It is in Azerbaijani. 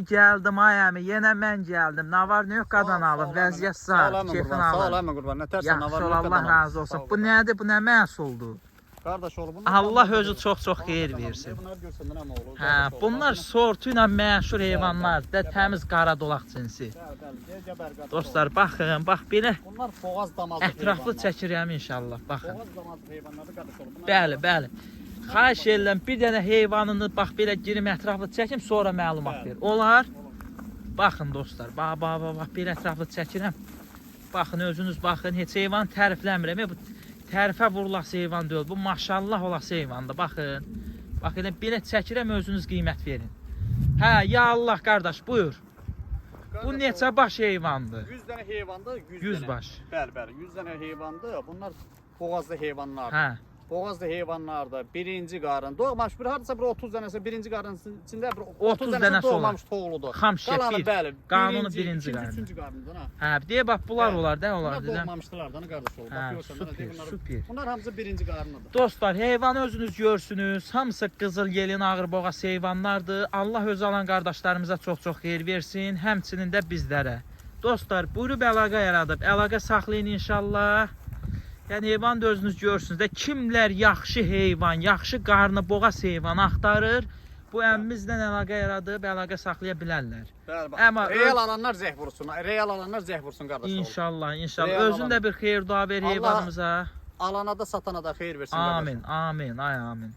Geldim ayağımı. Yenə mən gəldim. Ne var ne yok qadan alıb. Vəziyyət sağ. Keyfin alıb. Sağ olma qurban. Ne tersen ne var Yaxşı ne ol, Allah razı olsun. Bu nədir? Bu nə məhsuldur? Kardeş oğlu bunlar. Allah özü çox xeyir versin. Bunlar görsəndə nə olur? Hə, bunlar sortu ilə məşhur heyvanlardır. Təmiz qara dolaq cinsi. Dostlar baxın, bax belə Bunlar boğaz damazlı ətraflı çəkirəm inşallah. Baxın. Boğaz damazlı heyvanları qardaş oğlu. Bəli. Xahiş edirəm bir dənə heyvanını bax belə girim ətraflı çəkim, sonra məlumat ver. Olar? Baxın dostlar, bax belə ətraflı çəkirəm. Baxın özünüz baxın, heç heyvan tərifləmirəm. Bu tərifə vurulası heyvan deyil. Bu maşallah olası heyvandır. Baxın. Bax elə belə çəkirəm, özünüz qiymət verin. Hə, ya Allah qardaş, buyur. Bu neçə baş heyvandır? 100 dənə heyvandır, 100 baş. Bəli, 100 dənə heyvandır. Bunlar boğazlı heyvanlardır. Hə. Boğazlı heyvanlarda birinci qarın doğmamış bir hardasa bir 30 dənəsə birinci qarın içində bir 30 30 dənəsi dənəsi doğmamış toğludur. Xam şəkil. Bəli, Qanunu birinci qarın. qarın. Üçüncü qarındır ha. Hə, deyə bax bunlar Bəli. olar da, olar Bunlar dedim. doğmamışdılar da qardaş oğlu. Hə, Bax görsən super, bunlar. super. Bunlar hamısı birinci qarınıdır. Dostlar, heyvanı özünüz görsünüz. Hamısı qızıl yelin ağırboğaz heyvanlardır. Allah öz alan qardaşlarımıza çox xeyir versin. Həmçinin də bizlərə. Dostlar, buyurub əlaqə yaradıb. Əlaqə saxlayın inşallah. Yəni heyvan da özünüz görürsünüz də kimlər yaxşı heyvan, yaxşı qarnı boğaz heyvan axtarır. Bu əmmimizlə əlaqə yaradıb, əlaqə saxlaya bilərlər. Bəli, bax. Amma real alanlar zəh vursun. Real alanlar zəh vursun qardaş oğlu. İnşallah. Real Özün də bir xeyir dua ver heyvanımıza. Alana da satana da xeyir versin Amin, amin, ay amin.